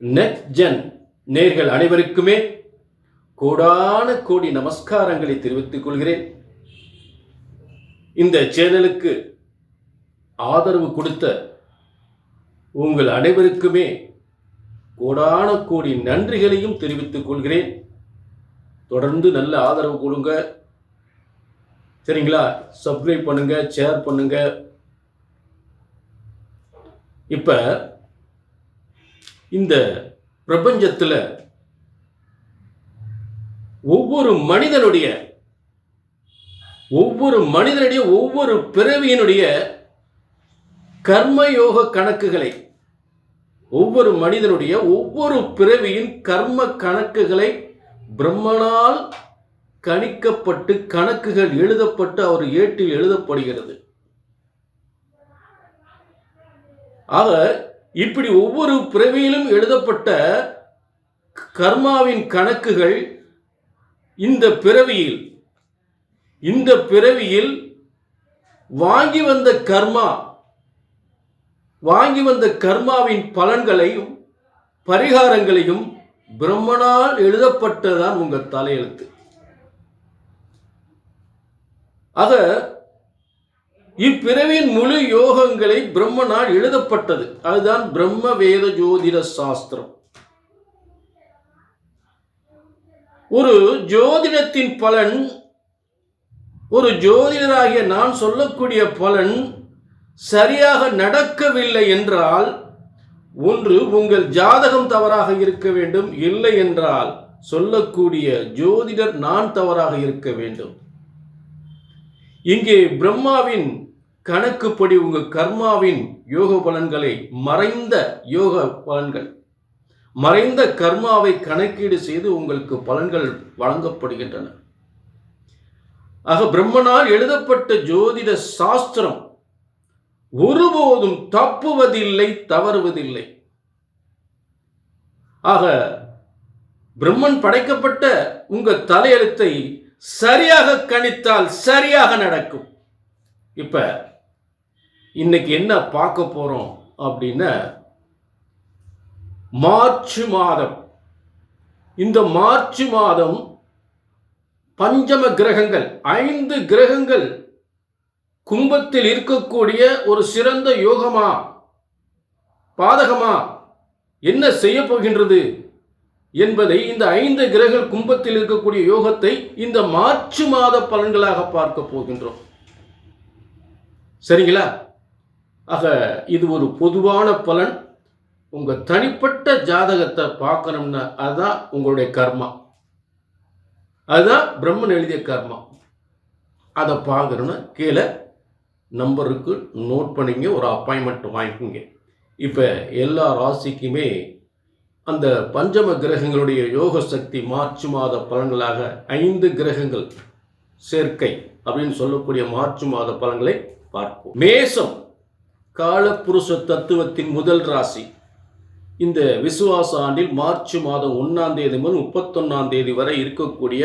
நெட்ஜென் நேர்கள் அனைவருக்குமே கோடான கோடி நமஸ்காரங்களை தெரிவித்துக் கொள்கிறேன். இந்த சேனலுக்கு ஆதரவு கொடுத்த உங்கள் அனைவருக்குமே கோடான கோடி நன்றிகளையும் தெரிவித்துக் கொள்கிறேன். தொடர்ந்து நல்ல ஆதரவு கொடுங்க, சரிங்களா? சப்ஸ்கிரைப் பண்ணுங்க, ஷேர் பண்ணுங்க. இப்ப இந்த பிரபஞ்சத்தில் ஒவ்வொரு மனிதனுடைய ஒவ்வொரு பிறவியினுடைய கர்மயோக கணக்குகளை, ஒவ்வொரு மனிதனுடைய ஒவ்வொரு பிறவியின் கர்ம கணக்குகளை பிரம்மனால் கணிக்கப்பட்டு கணக்குகள் எழுதப்பட்டு அவர் ஏட்டில் எழுதப்படுகிறது. ஆக இப்படி ஒவ்வொரு பிறவியிலும் எழுதப்பட்ட கர்மாவின் கணக்குகள் இந்த பிறவியில் வாங்கி வந்த கர்மாவின் பலன்களையும் பரிகாரங்களையும் பிரம்மனால் எழுதப்பட்டதான் உங்க தலையெழுத்து. ஆக இப்பிறவியின் முழு யோகங்களை பிரம்மனால் எழுதப்பட்டது. அதுதான் பிரம்ம வேத ஜோதிட சாஸ்திரம். ஒரு ஜோதிடத்தின் பலன், ஒரு ஜோதிடராகிய நான் சொல்லக்கூடிய பலன் சரியாக நடக்கவில்லை என்றால், ஒன்று உங்கள் ஜாதகம் தவறாக இருக்க வேண்டும், இல்லை என்றால் சொல்லக்கூடிய ஜோதிடர் நான் தவறாக இருக்க வேண்டும். இங்கே பிரம்மாவின் கணக்குப்படி உங்கள் கர்மாவின் யோக பலன்களை, மறைந்த யோக பலன்கள், மறைந்த கர்மாவை கணக்கீடு செய்து உங்களுக்கு பலன்கள் வழங்கப்படுகின்றன. ஆக பிரம்மனால் எழுதப்பட்ட ஜோதிட சாஸ்திரம் ஒருபோதும் தப்புவதில்லை, தவறுவதில்லை. ஆக பிரம்மன் படைக்கப்பட்ட உங்க தலையெழுத்தை சரியாக கணித்தால் சரியாக நடக்கும். இப்ப இன்னைக்கு என்ன பார்க்க போறோம் அப்படின்னா, மார்ச் மாதம். இந்த மார்ச் மாதம் பஞ்சம கிரகங்கள், 5 கிரகங்கள் கும்பத்தில் இருக்கக்கூடிய ஒரு சிறந்த யோகமா பாதகமா என்ன செய்ய போகின்றது என்பதை, இந்த 5 கிரகங்கள் கும்பத்தில் இருக்கக்கூடிய யோகத்தை இந்த மார்ச் மாத பலன்களாக பார்க்க போகின்றோம். சரிங்களா? ஆக இது ஒரு பொதுவான பலன். உங்க தனிப்பட்ட ஜாதகத்தை பார்க்கணும்னா அதுதான் உங்களுடைய கர்மா, அதுதான் பிரம்மன் எழுதிய கர்மா. அதை பார்க்கணும்னா கீழே நம்பருக்கு நோட் பண்ணிங்க, ஒரு அப்பாயின்மெண்ட் வாங்கிக்கோங்க. இப்போ எல்லா ராசிக்குமே அந்த பஞ்சம கிரகங்களுடைய யோக சக்தி மார்ச் மாத பலன்களாக 5 கிரகங்கள் சேர்க்கை அப்படின்னு சொல்லக்கூடிய மார்ச் மாத பலன்களை பார்ப்போம். மேசம் காலப்புருஷ தத்துவத்தின் முதல் ராசி. இந்த விசுவாச ஆண்டில் மார்ச் மாதம் 1ஆம் தேதி முதல் 31ஆம் தேதி வரை இருக்கக்கூடிய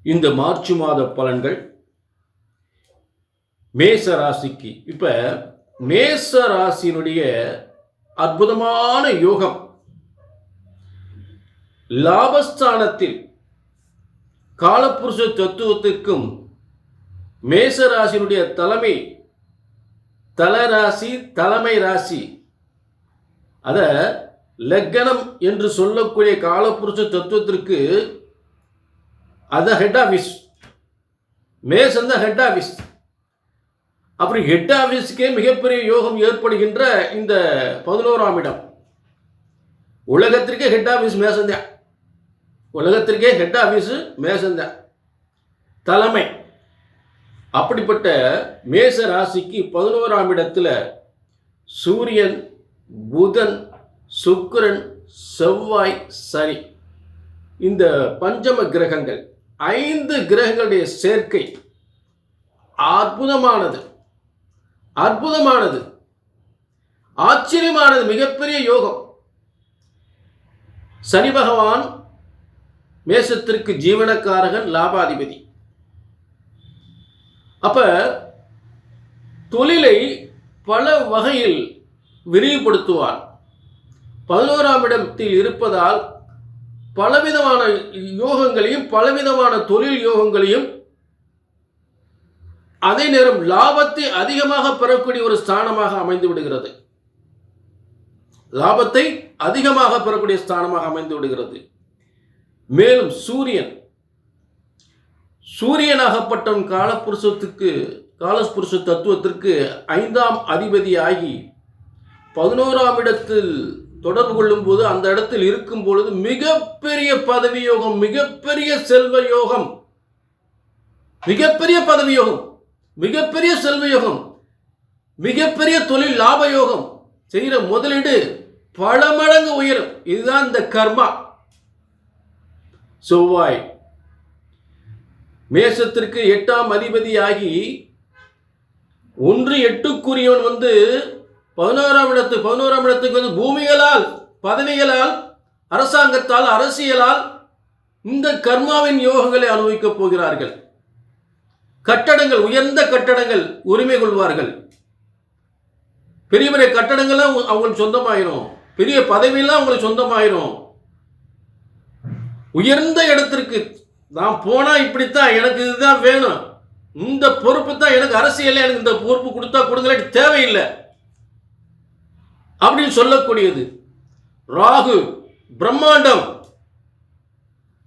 இந்த மார்ச் மாத பலன்கள் மேச ராசிக்கு. இப்ப மேச ராசியினுடைய அற்புதமான யோகம், லாபஸ்தானத்தில் காலப்புருஷ தத்துவத்திற்கும் மேச ராசியினுடைய தலைமை ராசி, அத லக்னம் என்று சொல்லக்கூடிய காலப்புருஷ தத்துவத்திற்கு அத ஹெட் ஆபீஸ், மேசம் தான் ஹெட் ஆபீஸ். அப்படி ஹெட் ஆபீஸ்க்கே மிகப்பெரிய யோகம் ஏற்படுகின்ற இந்த 11ஆம் இடம், உலகத்திற்கே ஹெட் ஆபீஸ் மேசந்தான். உலகத்திற்கே ஹெட் ஆபீஸ் மேசந்தான், தலைமை. அப்படிப்பட்ட மேச ராசிக்கு 11ஆம் இடத்துல சூரியன், புதன், சுக்கிரன், செவ்வாய், சனி, இந்த பஞ்சம கிரகங்கள், 5 கிரகங்களுடைய சேர்க்கை அற்புதமானது, ஆச்சரியமானது, மிகப்பெரிய யோகம். சனி பகவான் மேசத்திற்கு ஜீவனக்காரகன், லாபாதிபதி. அப்ப தொழிலை பல வகையில் விரிவுபடுத்துவார். 11ஆம் இடத்தில் இருப்பதால் பலவிதமான யோகங்களையும் பலவிதமான தொழில் யோகங்களையும் அதே நேரம் லாபத்தை அதிகமாக பெறக்கூடிய ஒரு ஸ்தானமாக அமைந்து விடுகிறது. லாபத்தை அதிகமாக பெறக்கூடிய ஸ்தானமாக அமைந்து விடுகிறது. மேலும் சூரியனாகப்பட்டவன் காலஸ்புருஷ தத்துவத்திற்கு 5ஆம் அதிபதியாகி 11ஆம் இடத்தில் தொடர்பு கொள்ளும் போது அந்த இடத்தில் இருக்கும் பொழுது மிகப்பெரிய பதவி யோகம், மிகப்பெரிய செல்வ யோகம், மிகப்பெரிய பதவி யோகம், மிகப்பெரிய செல்வ யோகம், மிகப்பெரிய தொழில் லாப யோகம், செய்கிற முதலீடு பல மடங்கு உயரும். இதுதான் இந்த கர்மா. செவ்வாய் மேசத்திற்கு 8ஆம் அதிபதியாகி 1-8க்குரியவன் 11ஆம் இடத்துக்கு பூமிகளால், பதவிகளால், அரசாங்கத்தால், அரசியலால் இந்த கர்மாவின் யோகங்களை அனுபவிக்கப் போகிறார்கள். கட்டடங்கள், உயர்ந்த கட்டடங்கள் உரிமை கொள்வார்கள். பெரிய பெரிய கட்டடங்கள்லாம் அவங்களுக்கு சொந்தமாயிரும். பெரிய பதவியெல்லாம் அவங்களுக்கு சொந்தமாயிரும். உயர்ந்த இடத்திற்கு நான் போனா இப்படித்தான், எனக்கு இதுதான் வேணும், இந்த பொறுப்பு தான் எனக்கு, அரசியல் எனக்கு இந்த பொறுப்பு கொடுத்தா கொடுங்களே, தேவையில்லை அப்படின்னு சொல்லக்கூடியது. ராகு பிரம்மாண்டம்,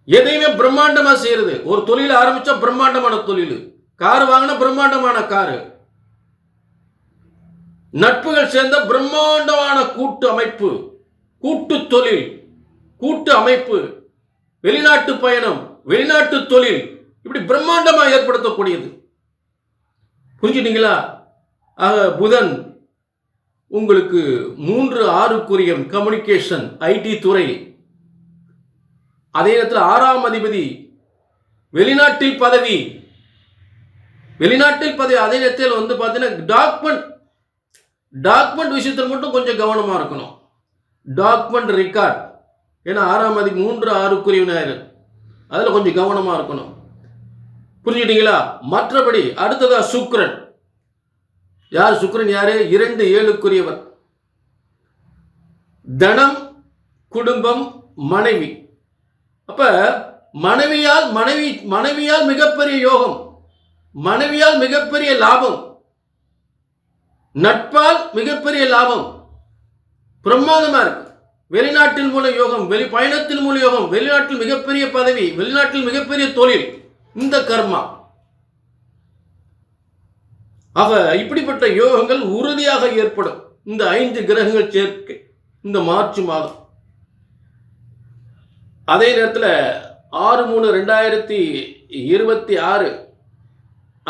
எதையுமே பிரம்மாண்டமா செய்யறது. ஒரு தொழில் ஆரம்பிச்சா பிரம்மாண்டமான தொழில், கார் வாங்கின பிரம்மாண்டமான காரு, நட்புகள் சேர்ந்த பிரம்மாண்டமான கூட்டு அமைப்பு, கூட்டு தொழில், கூட்டு அமைப்பு, வெளிநாட்டு பயணம், வெளிநாட்டு தொழில், இப்படி பிரம்மாண்டமா ஏற்படுத்தக்கூடியது. புரிஞ்சுட்டீங்களா? ஆக புதன் உங்களுக்கு 3-6க்குரிய கம்யூனிகேஷன், ஐடி துறை. அதே நேரத்தில் 6ஆம் அதிபதி வெளிநாட்டில் பதவி, அதே நேரத்தில் பார்த்தீங்கன்னா டாக்குமெண்ட் விஷயத்தில் மட்டும் கொஞ்சம் கவனமா இருக்கணும். டாக்குமெண்ட் ரெக்கார்ட், ஏன்னா 6ஆம் அதிபதி 3-6க்குரியவனாயிரு, அதில் கொஞ்சம் கவனமா இருக்கணும். புரிஞ்சுட்டீங்களா? மற்றபடி அடுத்ததா சுக்கிரன். யார் சுக்கிரன்? யாரு? 2-7க்குரியவர். தனம், குடும்பம், மனைவி. அப்ப மனைவியால் மிகப்பெரிய யோகம், மனைவியால் மிகப்பெரிய லாபம், நட்பால் மிகப்பெரிய லாபம், பிரமாதமா இருக்கு. வெளிநாட்டின் மூல யோகம், பயணத்தின் மூல யோகம், வெளிநாட்டில் மிகப்பெரிய பதவி, வெளிநாட்டில் மிகப்பெரிய தொழில், இந்த கர்மா. ஆக இப்படிப்பட்ட யோகங்கள் உறுதியாக ஏற்படும் இந்த 5 கிரகங்கள் சேர்க்கை இந்த மார்ச் மாதம். அதே நேரத்தில் 6/3/2026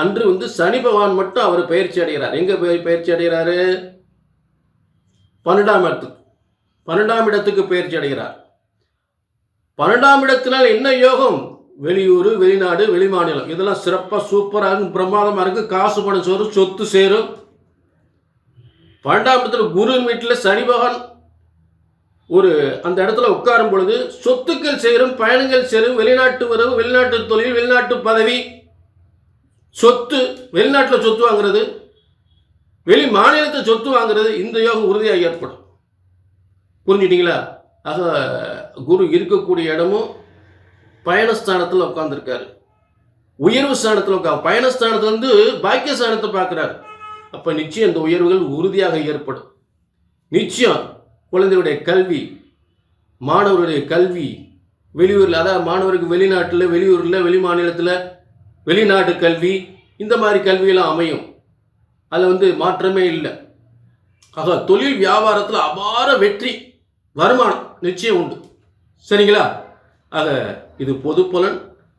அன்று சனி பகவான் மட்டும் அவர் பயிற்சி அடைகிறார். எங்க பயிற்சி அடைகிறாரு? 12ஆம் இடத்துக்கு பயிற்சி அடைகிறார். 12ஆம் இடத்தினால் என்ன யோகம்? வெளியூர், வெளிநாடு, வெளிமாநிலம், இதெல்லாம் சிறப்பாக சூப்பராக பிரமாதமாக இருக்கு. காசு பணம் சேரும், சொத்து சேரும். 12ஆம் இடத்துல குருவின் வீட்டில் சனி பகவான் அந்த இடத்துல உட்காரும் பொழுது சொத்துக்கள் சேரும், பயணங்கள் சேரும், வெளிநாட்டு வரவு, வெளிநாட்டு தொழில், வெளிநாட்டு பதவி, சொத்து, வெளிநாட்டில் சொத்து வாங்குறது, வெளி மாநிலத்தில் சொத்து வாங்குறது, இந்த யோகம் உறுதியாக ஏற்படும். புரிஞ்சுட்டீங்களா? ஆக குரு இருக்கக்கூடிய இடமும் பயணஸ்தானத்தில் உட்கார்ந்துருக்காரு, உயர்வு ஸ்தானத்தில் பயணஸ்தானத்திலிருந்து பாக்கியஸ்தானத்தை பார்க்கிறார். அப்ப நிச்சயம் இந்த உயர்வுகள் உறுதியாக ஏற்படும். நிச்சயம் குழந்தையுடைய கல்வி, மாணவருடைய கல்வி, வெளியூரில், அதாவது மாணவருக்கு வெளிநாட்டில், வெளியூரில், வெளி மாநிலத்தில், வெளிநாட்டு கல்வி, இந்த மாதிரி கல்வியெல்லாம் அமையும். அதில் மாற்றமே இல்லை. ஆக தொழில் வியாபாரத்தில் அபார வெற்றி, வருமானம் நிச்சயம் உண்டு. சரிங்களா? ஆக இது பொது பலன்.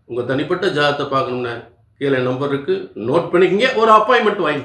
உங்கள் தனிப்பட்ட ஜாதகத்தை பார்க்கணும்னா கீழே நம்பர் இருக்குது, நோட் பண்ணிக்கங்க, ஒரு அப்பாயின்மெண்ட் வாங்கி